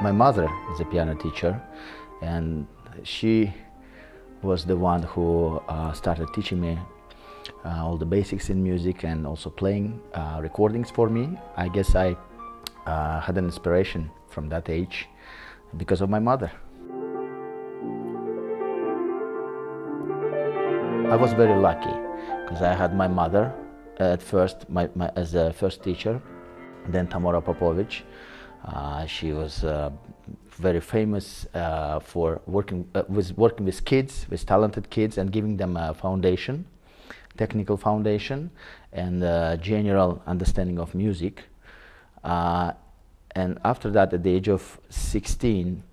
My mother is a piano teacher, and she was the one who started teaching me all the basics in music and also playing recordings for me. I guess I had an inspiration from that age because of my mother. I was very lucky because I had my mother at first as a first teacher, then Tamara Popovich. She was very famous for working with kids, with talented kids, and giving them a foundation, technical foundation, and general understanding of music. And after that, at the age of 16,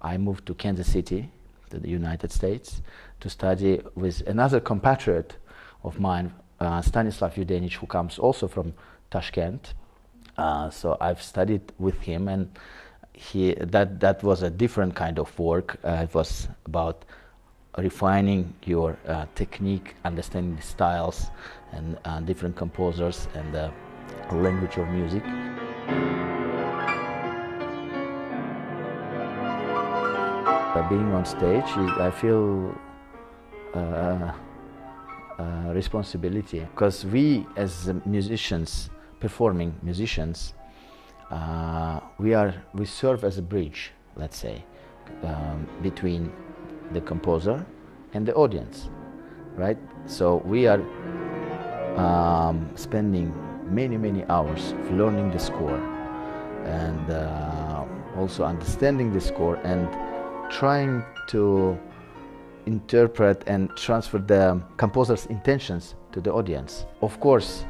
I moved to Kansas City, to the United States, to study with another compatriot of mine, Stanislav Yudenich, who comes also from Tashkent. So I've studied with him, and that was a different kind of work. It was about refining your technique, understanding the styles and different composers and the language of music. Being on stage, I feel responsibility, because we as musicians, performing musicians, we serve as a bridge, let's say, between the composer and the audience, right? So we are spending many hours learning the score and also understanding the score and trying to interpret and transfer the composer's intentions to the audience. Of course,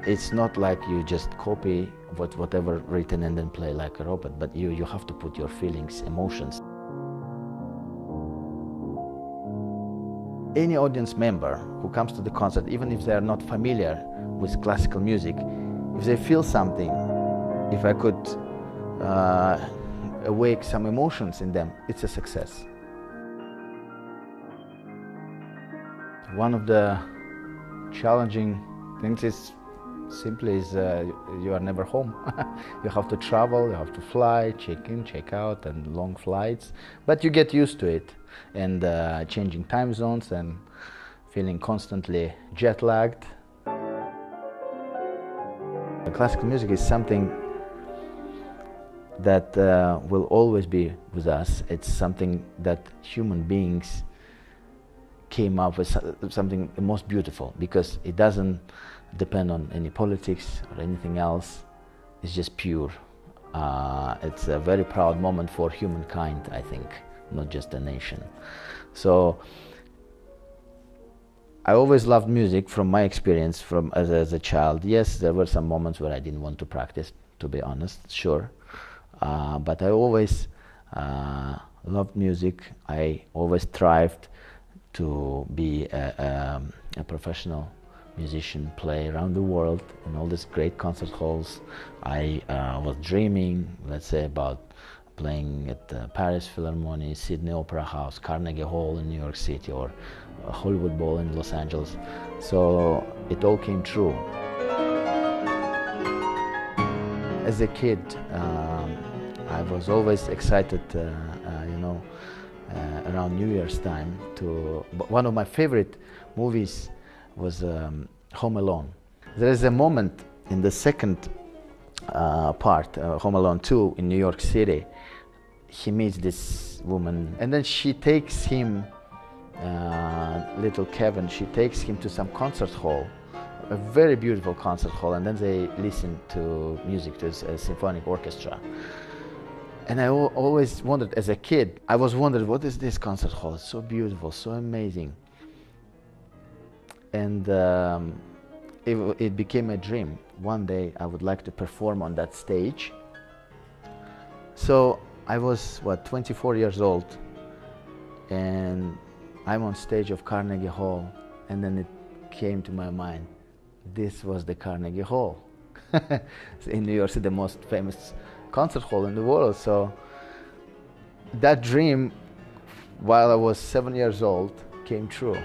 it's not like you just copy whatever written and then play like a robot, but you have to put your feelings, emotions. Any audience member who comes to the concert, even if they are not familiar with classical music, if they feel something, if I could awake some emotions in them, it's a success. One of the challenging things is simply you are never home. You have to travel, you have to fly, check in, check out, and long flights. But you get used to it, and changing time zones and feeling constantly jet lagged. Classical music is something that will always be with us. It's something that human beings came up with, something the most beautiful, because it doesn't depend on any politics or anything else. It's just pure. It's a very proud moment for humankind, I think, not just a nation. So I always loved music from my experience as a child. Yes, there were some moments where I didn't want to practice, to be honest, sure. But I always loved music. I always strived to be a professional musician, play around the world in all these great concert halls. I was dreaming, let's say, about playing at the Paris Philharmonic, Sydney Opera House, Carnegie Hall in New York City, or Hollywood Bowl in Los Angeles. So it all came true. As a kid, I was always excited, around New Year's time. One of my favorite movies was Home Alone. There is a moment in the second part, Home Alone 2, in New York City. He meets this woman, and then she takes him, little Kevin, she takes him to some concert hall, a very beautiful concert hall, and then they listen to music, to a symphonic orchestra. And I always wondered, as a kid, I was wondering, what is this concert hall? It's so beautiful, so amazing. And it became a dream. One day I would like to perform on that stage. So I was, 24 years old, and I'm on stage of Carnegie Hall, and then it came to my mind, this was the Carnegie Hall. In New York City, the most famous concert hall in the world. So that dream, while I was 7 years old, came true.